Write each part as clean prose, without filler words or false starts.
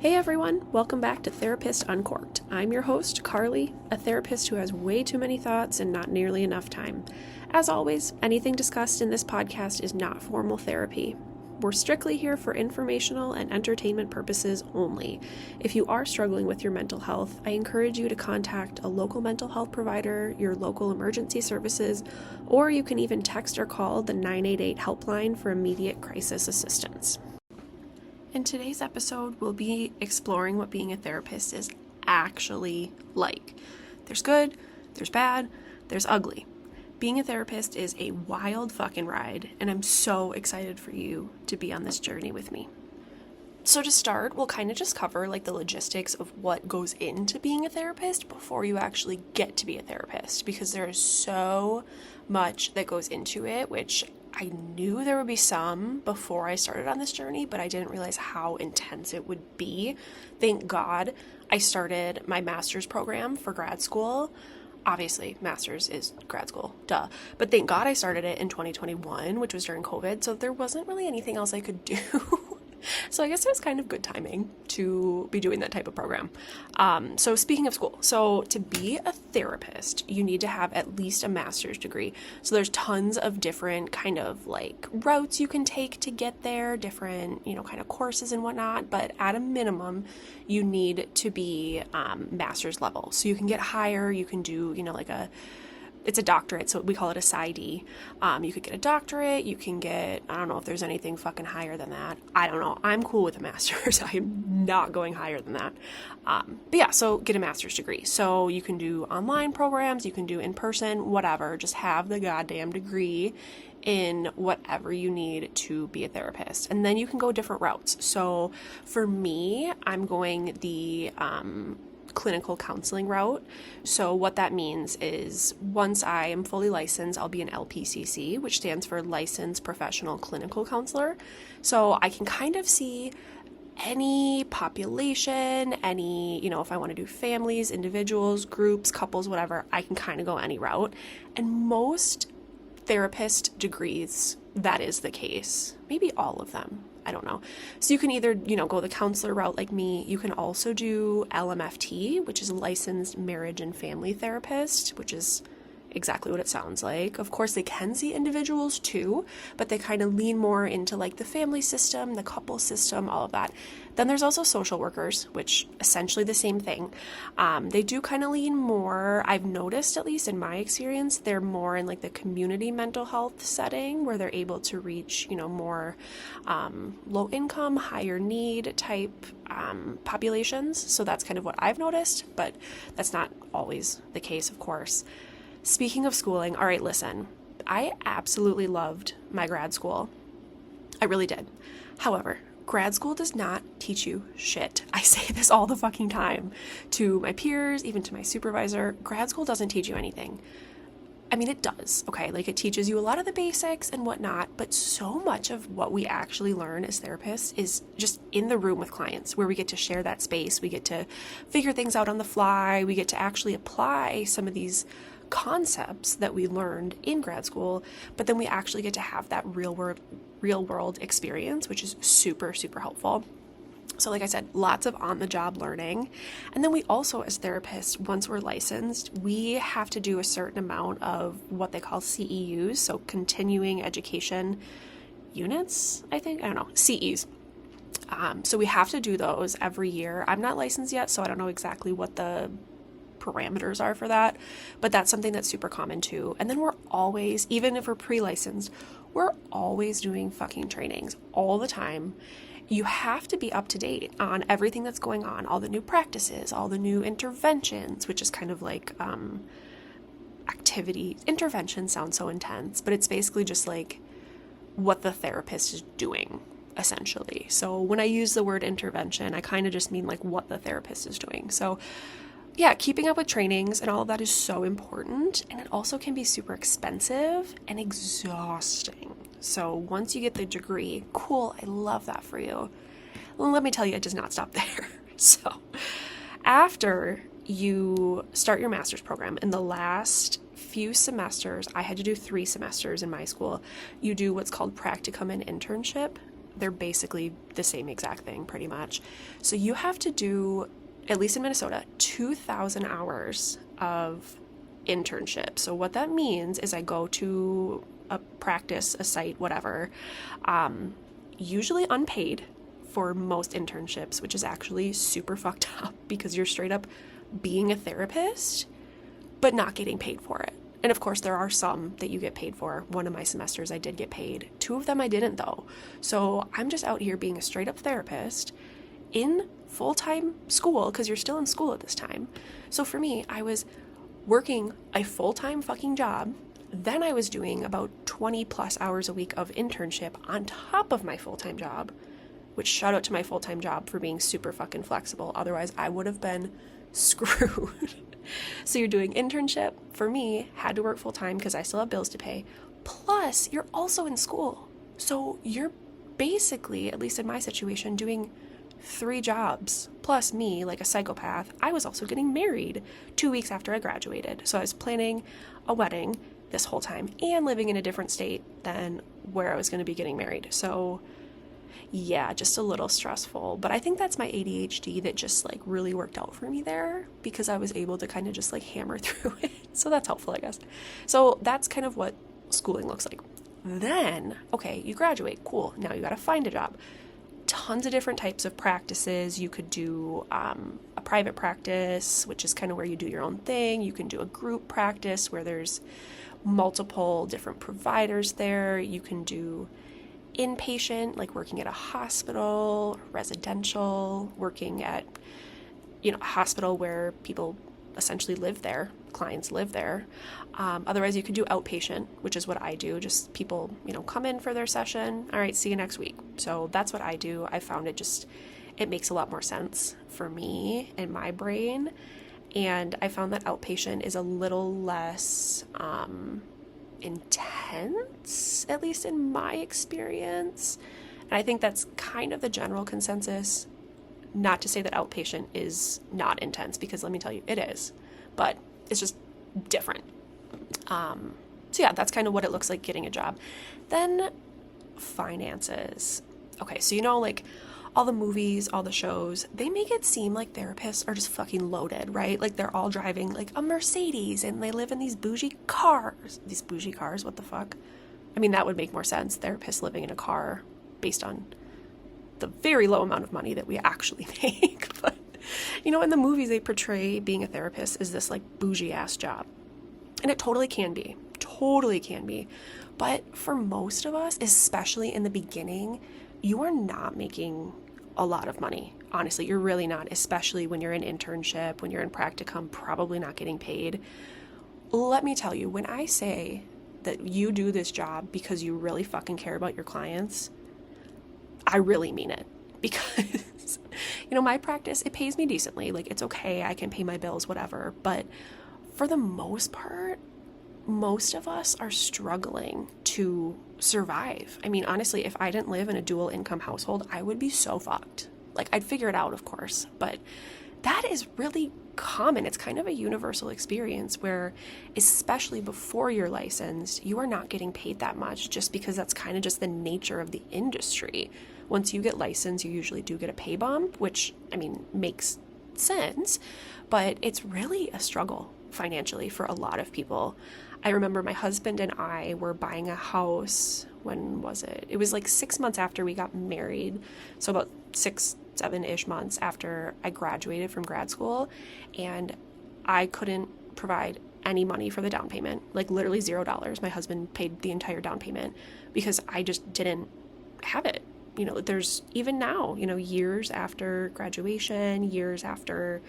Hey everyone, welcome back to Therapist Uncorked. I'm your host, Carly, a therapist who has way too many thoughts and not nearly enough time. As always, anything discussed in this podcast is not formal therapy. We're strictly here for informational and entertainment purposes only. If you are struggling with your mental health, I encourage you to contact a local mental health provider, your local emergency services, or you can even text or call the 988 helpline for immediate crisis assistance. In today's episode, we'll be exploring what being a therapist is actually like. There's good, there's bad, there's ugly. Being a therapist is a wild fucking ride, and I'm so excited for you to be on this journey with me. So to start, we'll kind of just cover the logistics of what goes into being a therapist before you actually get to be a therapist, because there is so much that goes into it, which I knew there would be some before I started on this journey, but I didn't realize how intense it would be. Thank God I started my master's program for grad school. Obviously, master's is grad school, duh. But thank God I started it in 2021, which was during COVID, so there wasn't really anything else I could do. So I guess it was kind of good timing to be doing that type of program. So speaking of school, so to be a therapist, you need to have at least a master's degree. So there's tons of different kind of routes you can take to get there, different, kind of courses and whatnot. But at a minimum, you need to be master's level. So you can get higher, you can do, it's a doctorate, so we call it a PsyD. You could get a doctorate, you can get, I don't know if there's anything fucking higher than that. I don't know. I'm cool with a master's. I am not going higher than that. But yeah, so get a master's degree. So you can do online programs, you can do in person, whatever. Just have the goddamn degree in whatever you need to be a therapist. And then you can go different routes. So for me, I'm going the clinical counseling route. So what that means is once I am fully licensed, I'll be an LPCC, which stands for Licensed Professional Clinical Counselor. So I can kind of see any population, any, if I want to do families, individuals, groups, couples, whatever, I can kind of go any route. And most therapist degrees, that is the case. Maybe all of them. I don't know. So you can either, go the counselor route like me. You can also do LMFT, which is a licensed marriage and family therapist, which is exactly what it sounds like. Of course, they can see individuals too, but they kind of lean more into the family system, the couple system, all of that. Then there's also social workers, which essentially the same thing. They do kind of lean more, I've noticed, at least in my experience, they're more in the community mental health setting where they're able to reach, more low income, higher need type populations. So that's kind of what I've noticed, but that's not always the case, of course. Speaking of schooling, all right, listen, I absolutely loved my grad school. I really did. However, grad school does not teach you shit. I say this all the fucking time to my peers, even to my supervisor. Grad school doesn't teach you anything. I mean, it does, okay? It teaches you a lot of the basics and whatnot, but so much of what we actually learn as therapists is just in the room with clients, where we get to share that space. We get to figure things out on the fly. We get to actually apply some of these concepts that we learned in grad school, but then we actually get to have that real world experience, which is super, super helpful. So like I said, lots of on-the-job learning. And then we also, as therapists, once we're licensed, we have to do a certain amount of what they call CEUs, so continuing education units, I don't know, CEs. So we have to do those every year. I'm not licensed yet, so I don't know exactly what the parameters are for that, but that's something that's super common too. And then we're always, even if we're pre-licensed, we're always doing fucking trainings all the time. You have to be up to date on everything that's going on, all the new practices, all the new interventions, which is kind of activity. Intervention sounds so intense, but it's basically just what the therapist is doing, essentially. So when I use the word intervention, I kind of just mean what the therapist is doing. So yeah, keeping up with trainings and all of that is so important, and it also can be super expensive and exhausting. So once you get the degree, cool, I love that for you. Well, let me tell you, it does not stop there. So after you start your master's program, in the last few semesters, I had to do 3 semesters in my school, you do what's called practicum and internship. they're basically the same exact thing pretty much. So you have to do, at least in Minnesota, 2,000 hours of internship. So what that means is I go to a practice, a site, whatever, usually unpaid for most internships, which is actually super fucked up because you're straight up being a therapist, but not getting paid for it. And of course, there are some that you get paid for. One of my semesters I did get paid. 2 of them I didn't though. So I'm just out here being a straight up therapist in full-time school, because you're still in school at this time. So for me, I was working a full-time fucking job. Then I was doing about 20 plus hours a week of internship on top of my full-time job, which shout out to my full-time job for being super fucking flexible. Otherwise, I would have been screwed. So you're doing internship, for me, had to work full-time because I still have bills to pay. Plus, you're also in school. So you're basically, at least in my situation, doing 3 jobs. Plus me, like a psychopath, I was also getting married 2 weeks after I graduated. So I was planning a wedding this whole time and living in a different state than where I was going to be getting married. So yeah, just a little stressful. But I think that's my ADHD that just like really worked out for me there, because I was able to kind of just like hammer through it. So that's helpful, I guess. So that's kind of what schooling looks like. Then, okay, you graduate, cool. Now you got to find a job. Tons of different types of practices. You could do a private practice, which is kind of where you do your own thing. You can do a group practice where there's multiple different providers there. You can do inpatient, like working at a hospital, residential, working at, a hospital where people essentially live there, clients live there. Otherwise, you could do outpatient, which is what I do. Just people, come in for their session. All right, see you next week. So that's what I do. I found it makes a lot more sense for me and my brain. And I found that outpatient is a little less intense, at least in my experience. And I think that's kind of the general consensus. Not to say that outpatient is not intense, because let me tell you, it is. But it's just different. So yeah, that's kind of what it looks like getting a job. Then finances. Okay, so like all the movies, all the shows, they make it seem like therapists are just fucking loaded, right? Like they're all driving like a Mercedes and they live in these bougie cars. These bougie cars, what the fuck? I mean, that would make more sense. Therapists living in a car based on the very low amount of money that we actually make. But, in the movies they portray being a therapist is this like bougie ass job. And it totally can be. Totally can be. But for most of us, especially in the beginning, you are not making a lot of money. Honestly, you're really not, especially when you're in internship, when you're in practicum, probably not getting paid. Let me tell you, when I say that you do this job because you really fucking care about your clients, I really mean it. Because, my practice, it pays me decently. Like, it's okay, I can pay my bills, whatever. But for the most part, most of us are struggling to survive. I mean, honestly, if I didn't live in a dual income household, I would be so fucked. Like, I'd figure it out, of course, but that is really common. It's kind of a universal experience where, especially before you're licensed, you are not getting paid that much, just because that's kind of just the nature of the industry. Once you get licensed, you usually do get a pay bump, which, I mean, makes sense, but it's really a struggle financially for a lot of people. I remember my husband and I were buying a house. When was it? It was like 6 months after we got married. So about 6-7-ish months after I graduated from grad school. And I couldn't provide any money for the down payment, like literally $0. My husband paid the entire down payment because I just didn't have it. There's even now, years after graduation, years after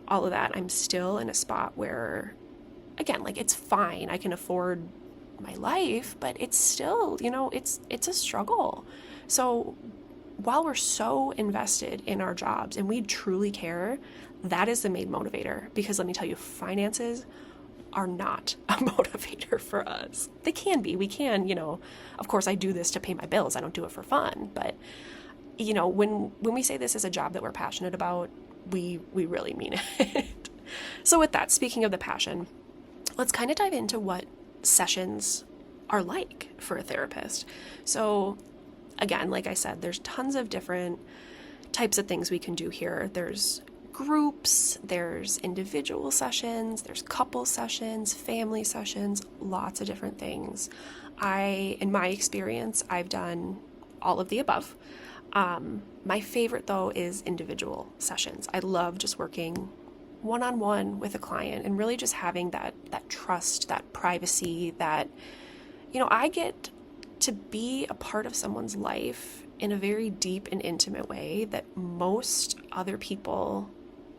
all of that, I'm still in a spot where, again, like, it's fine. I can afford my life, but it's still, it's a struggle. So while we're so invested in our jobs and we truly care, that is the main motivator. Because let me tell you, finances are not a motivator for us. They can be. We can, of course, I do this to pay my bills. I don't do it for fun. But, when we say this is a job that we're passionate about, we really mean it. So with that, speaking of the passion, let's kind of dive into what sessions are like for a therapist. So again, like I said, there's tons of different types of things we can do here. There's groups, there's individual sessions, there's couple sessions, family sessions, lots of different things. In my experience, I've done all of the above. My favorite though is individual sessions. I love just working one-on-one with a client and really just having that trust, that privacy, that, I get to be a part of someone's life in a very deep and intimate way that most other people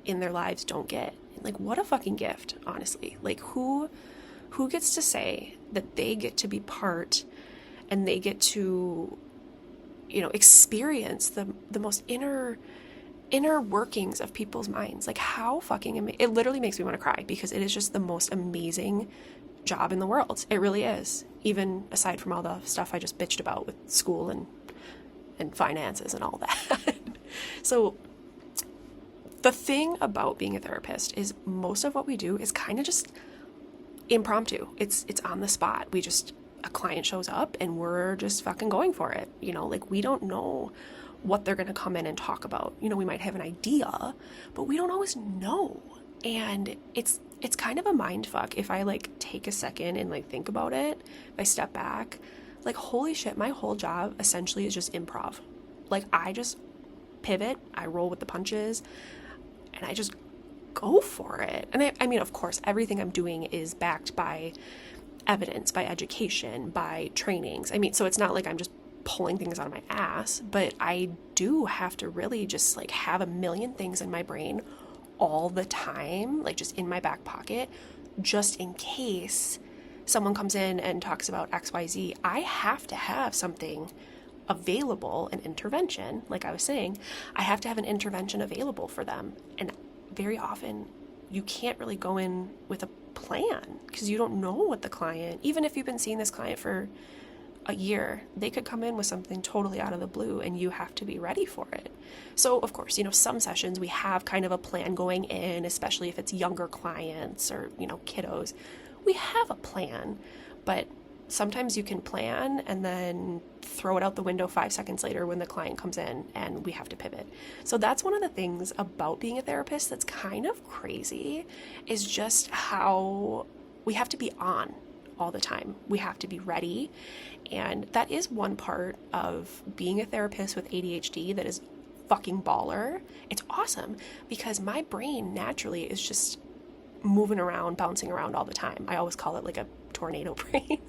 in their lives don't get. Like, what a fucking gift, honestly. Like, who gets to say that they get to be part and they get to, experience the most inner workings of people's minds? Like, how fucking amazing. It literally makes me want to cry because it is just the most amazing job in the world. It really is. Even aside from all the stuff I just bitched about with school and finances and all that. So the thing about being a therapist is most of what we do is kind of just impromptu. It's on the spot. A client shows up and we're just fucking going for it. Like, we don't know what they're going to come in and talk about. We might have an idea, but we don't always know. And it's kind of a mind fuck if I like take a second and like think about it. If I step back, like, holy shit, my whole job essentially is just improv. Like, I just pivot, I roll with the punches, and I just go for it. And I mean, of course, everything I'm doing is backed by evidence, by education, by trainings. I mean, so it's not like I'm just pulling things out of my ass, but I do have to really just like have a million things in my brain all the time, like just in my back pocket, just in case someone comes in and talks about XYZ. I have to have something available, an intervention. Like I was saying, I have to have an intervention available for them. And very often you can't really go in with a plan because you don't know what the client, even if you've been seeing this client for a year, they could come in with something totally out of the blue and you have to be ready for it. So of course, some sessions we have kind of a plan going in, especially if it's younger clients or, kiddos. We have a plan, but sometimes you can plan and then throw it out the window 5 seconds later when the client comes in and we have to pivot. So that's one of the things about being a therapist that's kind of crazy, is just how we have to be on all the time. We have to be ready. And that is one part of being a therapist with ADHD that is fucking baller. It's awesome because my brain naturally is just moving around, bouncing around all the time. I always call it like a tornado brain.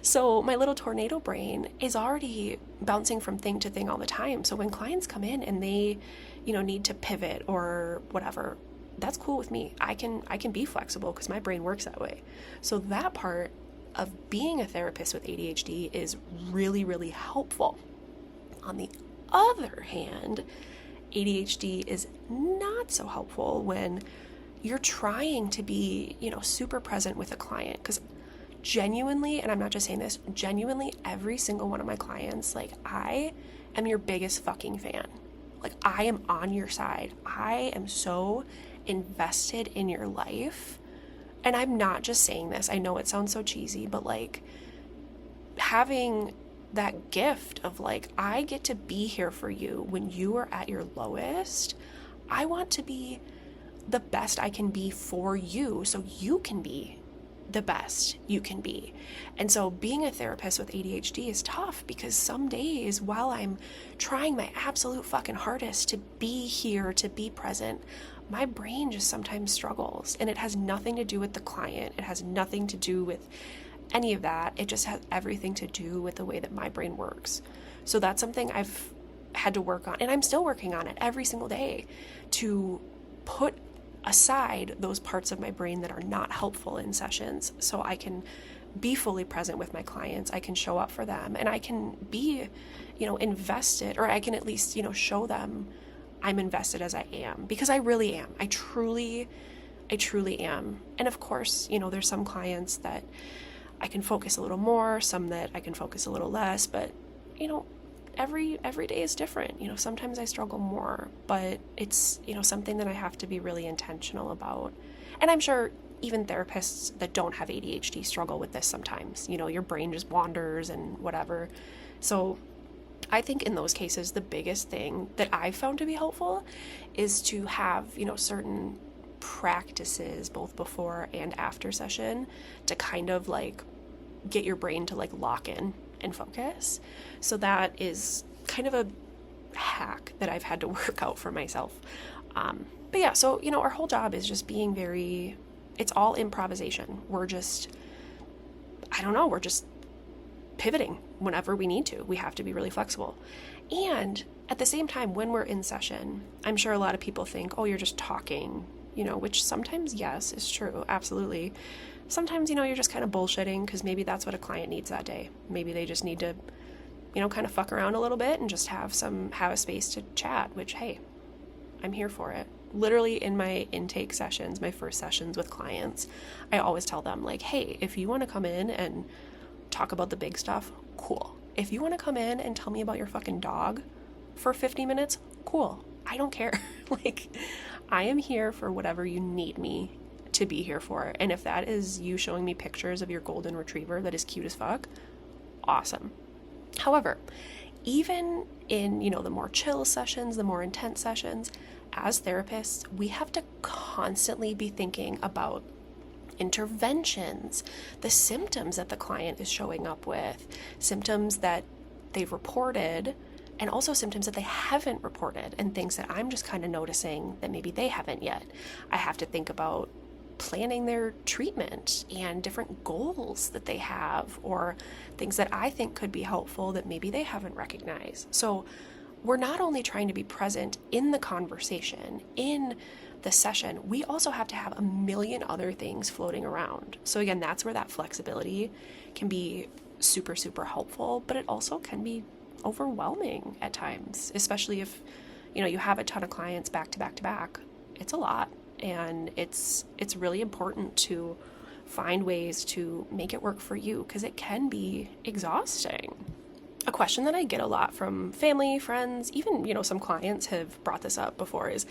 So my little tornado brain is already bouncing from thing to thing all the time. So when clients come in and they, need to pivot or whatever, that's cool with me. I can be flexible because my brain works that way. So that part of being a therapist with ADHD is really, really helpful. On the other hand, ADHD is not so helpful when you're trying to be, super present with a client. Because genuinely, and I'm not just saying this, genuinely every single one of my clients, like, I am your biggest fucking fan. Like, I am on your side. I am so invested in your life. And I'm not just saying this, I know it sounds so cheesy, but like having that gift of like, I get to be here for you when you are at your lowest. I want to be the best I can be for you so you can be the best you can be. And so being a therapist with ADHD is tough because some days while I'm trying my absolute fucking hardest to be here, to be present, my brain just sometimes struggles. And it has nothing to do with the client. It has nothing to do with any of that. It just has everything to do with the way that my brain works. So that's something I've had to work on, and I'm still working on it every single day, to put aside those parts of my brain that are not helpful in sessions so I can be fully present with my clients. I can show up for them and I can be, invested, or I can at least, show them I'm invested as I am, because I really am. I truly am. And of course, there's some clients that I can focus a little more, some that I can focus a little less, but every day is different. Sometimes I struggle more, but it's, something that I have to be really intentional about. And I'm sure even therapists that don't have ADHD struggle with this sometimes. Your brain just wanders and whatever. So I think in those cases, the biggest thing that I've found to be helpful is to have, certain practices both before and after session to kind of like get your brain to like lock in and focus. So that is kind of a hack that I've had to work out for myself. But yeah, so, our whole job is just being it's all improvisation. We're just pivoting whenever we need to. We have to be really flexible. And at the same time, when we're in session, I'm sure a lot of people think, oh, you're just talking, which sometimes, yes, is true. Absolutely. Sometimes, you're just kind of bullshitting because maybe that's what a client needs that day. Maybe they just need to, kind of fuck around a little bit and just have a space to chat, which, hey, I'm here for it. Literally in my intake sessions, my first sessions with clients, I always tell them like, hey, if you want to come in and talk about the big stuff, cool. If you want to come in and tell me about your fucking dog for 50 minutes, cool. I don't care. Like, I am here for whatever you need me to be here for. And if that is you showing me pictures of your golden retriever that is cute as fuck, awesome. However, even in, the more chill sessions, the more intense sessions, as therapists, we have to constantly be thinking about interventions, the symptoms that the client is showing up with, symptoms that they've reported, and also symptoms that they haven't reported, and things that I'm just kind of noticing that maybe they haven't yet. I have to think about planning their treatment and different goals that they have, or things that I think could be helpful that maybe they haven't recognized. So we're not only trying to be present in the conversation, in the session, we also have to have a million other things floating around. So again, that's where that flexibility can be super, super helpful, but it also can be overwhelming at times, especially if, you have a ton of clients back to back to back. It's a lot, and it's really important to find ways to make it work for you, because it can be exhausting. A question that I get a lot from family, friends, even, some clients have brought this up before is,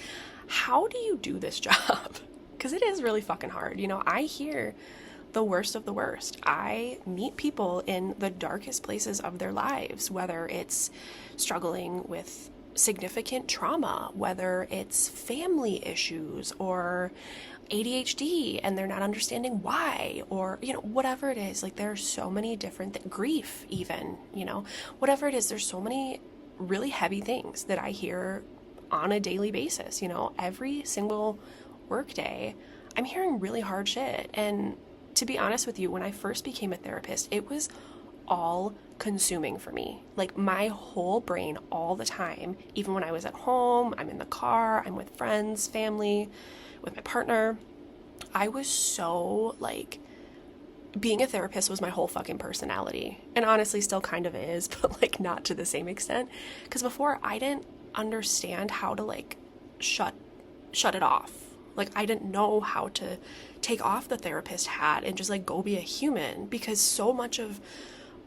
how do you do this job? Because it is really fucking hard. I hear the worst of the worst. I meet people in the darkest places of their lives, whether it's struggling with significant trauma, whether it's family issues or ADHD and they're not understanding why, or, whatever it is. Like, there are so many different grief even, whatever it is, there's so many really heavy things that I hear on a daily basis. Every single work day, I'm hearing really hard shit. And to be honest with you, when I first became a therapist, it was all consuming for me. Like, my whole brain all the time, even when I was at home, I'm in the car, I'm with friends, family, with my partner, I was so like, being a therapist was my whole fucking personality. And honestly still kind of is, but like not to the same extent. Because before, I didn't understand how to like shut it off. Like, I didn't know how to take off the therapist hat and just like go be a human, because so much of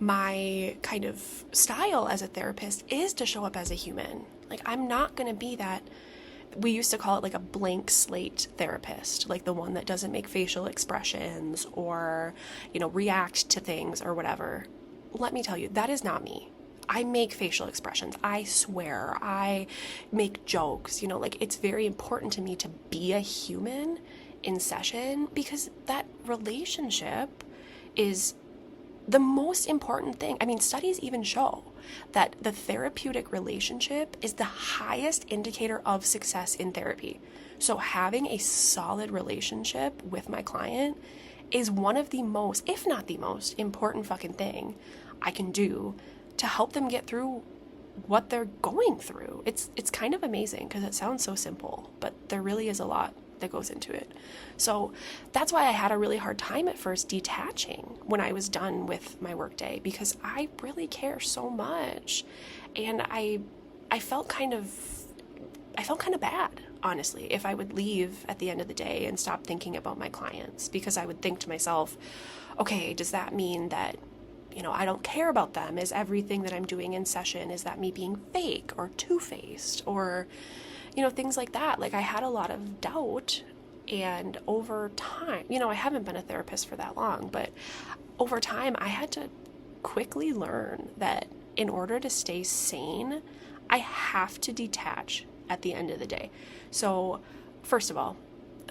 my kind of style as a therapist is to show up as a human. Like, I'm not going to be that, we used to call it like a blank slate therapist, like the one that doesn't make facial expressions or, react to things or whatever. Let me tell you, that is not me. I make facial expressions. I swear. I make jokes. Like, it's very important to me to be a human in session, because that relationship is the most important thing. I mean, studies even show that the therapeutic relationship is the highest indicator of success in therapy. So having a solid relationship with my client is one of the most, if not the most important fucking thing I can do to help them get through what they're going through. It's kind of amazing, because it sounds so simple, but there really is a lot that goes into it. So that's why I had a really hard time at first detaching when I was done with my workday, because I really care so much. And I felt kind of bad, honestly, if I would leave at the end of the day and stop thinking about my clients, because I would think to myself, okay, does that mean that, I don't care about them? Is everything that I'm doing in session, is that me being fake or two-faced or, things like that? Like, I had a lot of doubt, and over time, I haven't been a therapist for that long, but over time I had to quickly learn that in order to stay sane, I have to detach at the end of the day. So, first of all,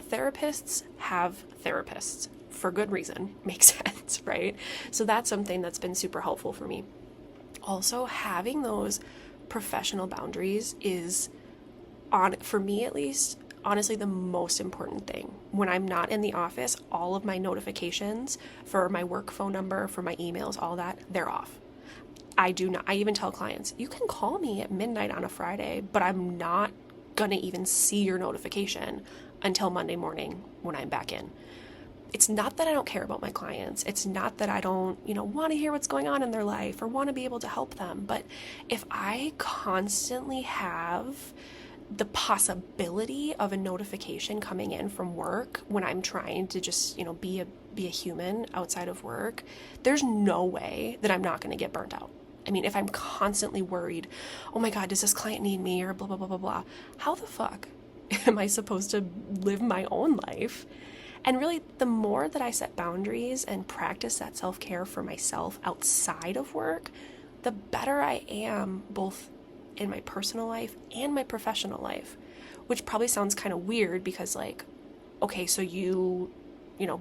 therapists have therapists for good reason. Makes sense, right? So that's something that's been super helpful for me. Also, having those professional boundaries is, for me at least, honestly the most important thing. When I'm not in the office, all of my notifications for my work phone number, for my emails, all that, they're off. I even tell clients, you can call me at midnight on a Friday, but I'm not gonna even see your notification until Monday morning when I'm back in. It's not that I don't care about my clients. It's not that I don't, want to hear what's going on in their life or want to be able to help them. But if I constantly have the possibility of a notification coming in from work when I'm trying to just, be a human outside of work, there's no way that I'm not going to get burnt out. I mean, if I'm constantly worried, oh my God, does this client need me, or blah, blah, blah, blah, blah, how the fuck am I supposed to live my own life? And really, the more that I set boundaries and practice that self-care for myself outside of work, the better I am both in my personal life and my professional life, which probably sounds kind of weird because okay, so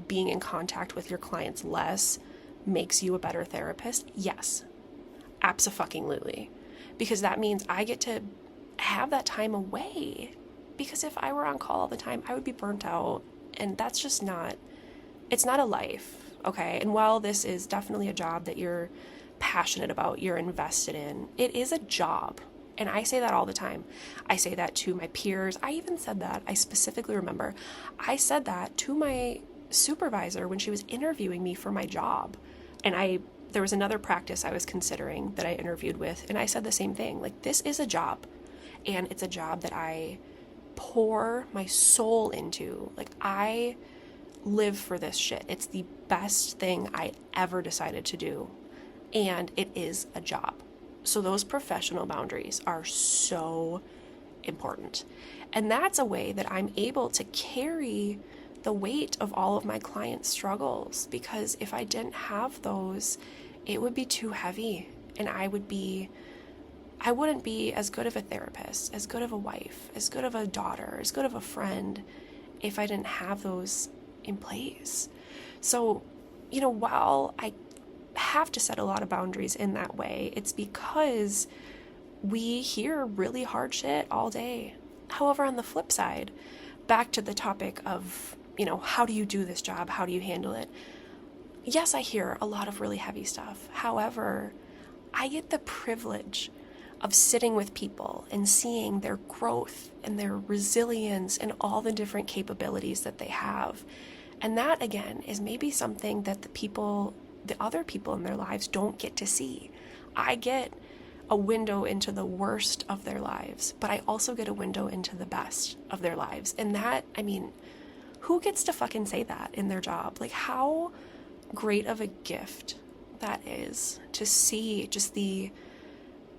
being in contact with your clients less makes you a better therapist? Yes, abso-fucking-lutely. Because that means I get to have that time away. Because if I were on call all the time, I would be burnt out. And that's just it's not a life, okay? And while this is definitely a job that you're passionate about, you're invested in, it is a job. And I say that all the time. I say that to my peers. I even said that. I specifically remember. I said that to my supervisor when she was interviewing me for my job. And there was another practice I was considering that I interviewed with, and I said the same thing. This is a job. And it's a job that I pour my soul into. I live for this shit. It's the best thing I ever decided to do. And it is a job. So those professional boundaries are so important. And that's a way that I'm able to carry the weight of all of my clients' struggles, because if I didn't have those, it would be too heavy, and I wouldn't be as good of a therapist, as good of a wife, as good of a daughter, as good of a friend if I didn't have those in place. So, while I have to set a lot of boundaries in that way, it's because we hear really hard shit all day. However, on the flip side, back to the topic of, how do you do this job? How do you handle it? Yes, I hear a lot of really heavy stuff. However, I get the privilege of sitting with people and seeing their growth and their resilience and all the different capabilities that they have. And that, again, is maybe something that the other people in their lives don't get to see. I get a window into the worst of their lives, but I also get a window into the best of their lives. And that, who gets to fucking say that in their job? How great of a gift that is to see just the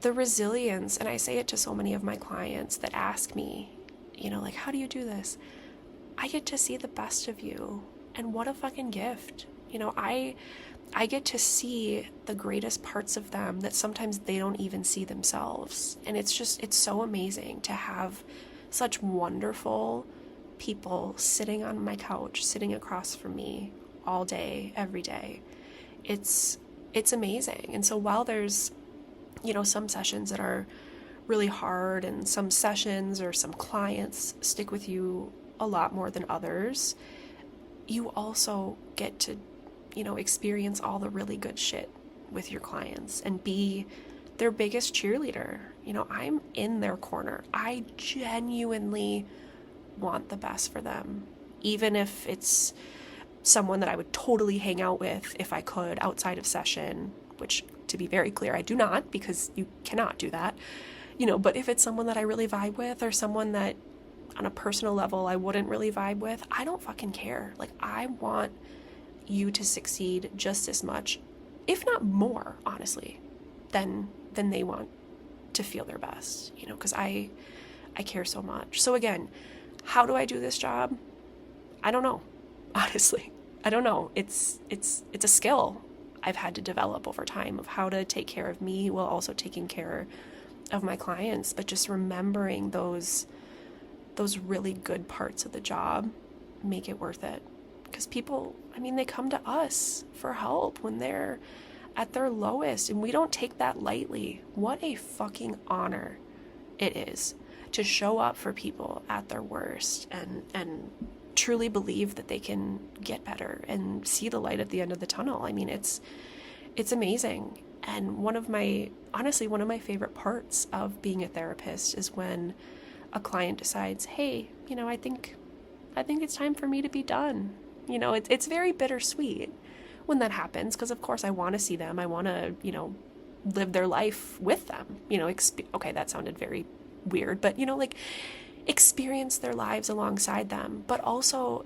resilience. And I say it to so many of my clients that ask me, how do you do this? I get to see the best of you. And what a fucking gift. I get to see the greatest parts of them that sometimes they don't even see themselves. And it's so amazing to have such wonderful people sitting on my couch, sitting across from me all day, every day. It's amazing. And so while there's, some sessions that are really hard, and some sessions or some clients stick with you a lot more than others, you also get to, experience all the really good shit with your clients and be their biggest cheerleader. I'm in their corner. I genuinely want the best for them, even if it's someone that I would totally hang out with if I could outside of session, which, to be very clear, I do not, because you cannot do that, but if it's someone that I really vibe with, or someone that on a personal level I wouldn't really vibe with, I don't fucking care. I want you to succeed just as much, if not more, honestly, than they want to feel their best, because I care so much. So again, how do I do this job? I don't know. Honestly, I don't know. It's a skill. I've had to develop over time of how to take care of me while also taking care of my clients, but just remembering those really good parts of the job make it worth it. Because people, I mean, they come to us for help when they're at their lowest, and we don't take that lightly. What a fucking honor it is to show up for people at their worst and truly believe that they can get better and see the light at the end of the tunnel. I mean, it's amazing. And one of my favorite parts of being a therapist is when a client decides, hey, I think it's time for me to be done. It's very bittersweet when that happens, because of course I want to see them. I want to, live their life with them. Okay, that sounded very weird, but experience their lives alongside them. But also,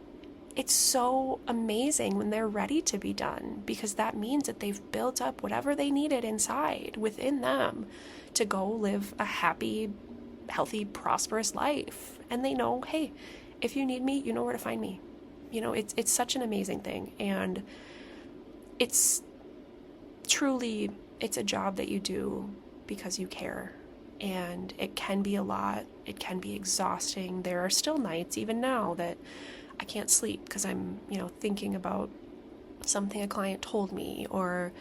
it's so amazing when they're ready to be done, because that means that they've built up whatever they needed inside within them to go live a happy, healthy, prosperous life. And they know, hey, if you need me, you know where to find me. It's such an amazing thing. And it's a job that you do because you care. And it can be a lot. It can be exhausting. There are still nights, even now, that I can't sleep because I'm, thinking about something a client told me, or,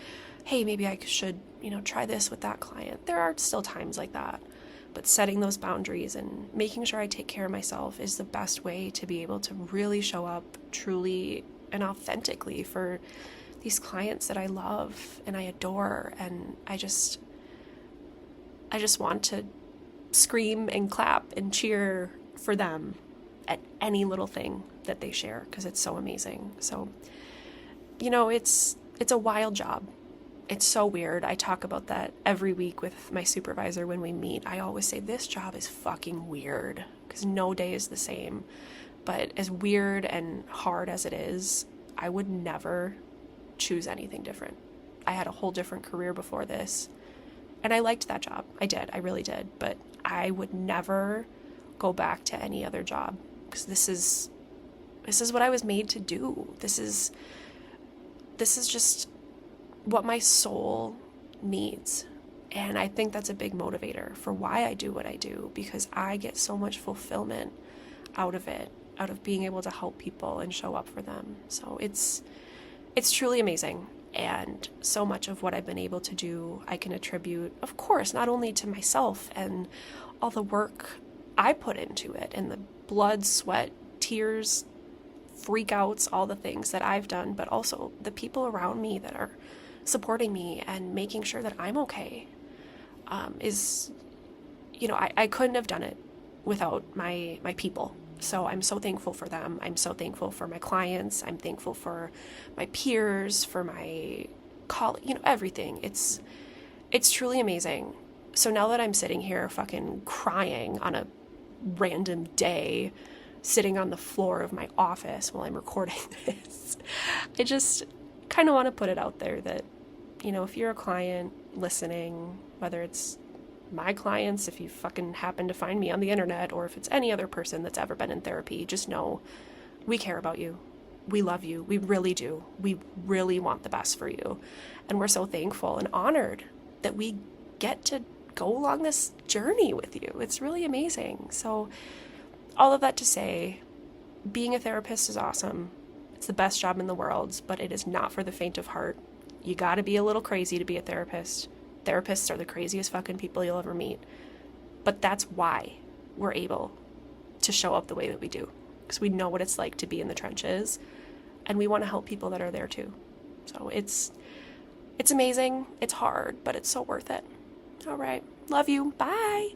hey, maybe I should, try this with that client. There are still times like that. But setting those boundaries and making sure I take care of myself is the best way to be able to really show up truly and authentically for these clients that I love and I adore. And I just want to scream and clap and cheer for them at any little thing that they share, because it's so amazing. So, it's a wild job. It's so weird. I talk about that every week with my supervisor when we meet. I always say this job is fucking weird, because no day is the same. But as weird and hard as it is, I would never choose anything different. I had a whole different career before this, and I liked that job. I did. I really did. But I would never go back to any other job, because this is what I was made to do. This is just what my soul needs. And I think that's a big motivator for why I do what I do, because I get so much fulfillment out of it, out of being able to help people and show up for them. So it's truly amazing. And so much of what I've been able to do, I can attribute, of course, not only to myself and all the work I put into it, and the blood, sweat, tears, freakouts, all the things that I've done, but also the people around me that are supporting me and making sure that I'm okay. I couldn't have done it without my people. So I'm so thankful for them. I'm so thankful for my clients. I'm thankful for my peers, for my colleagues, everything. It's truly amazing. So now that I'm sitting here fucking crying on a random day, sitting on the floor of my office while I'm recording this, I just kind of want to put it out there that, if you're a client listening, whether it's my clients, if you fucking happen to find me on the internet, or if it's any other person that's ever been in therapy, just know we care about you. We love you. We really do. We really want the best for you. And we're so thankful and honored that we get to go along this journey with you. It's really amazing. So all of that to say, being a therapist is awesome. It's the best job in the world, but it is not for the faint of heart. You got to be a little crazy to be a therapist. Therapists are the craziest fucking people you'll ever meet. But that's why we're able to show up the way that we do, because we know what it's like to be in the trenches, and we want to help people that are there too. So it's amazing. It's hard, but it's so worth it. All right. Love you. Bye.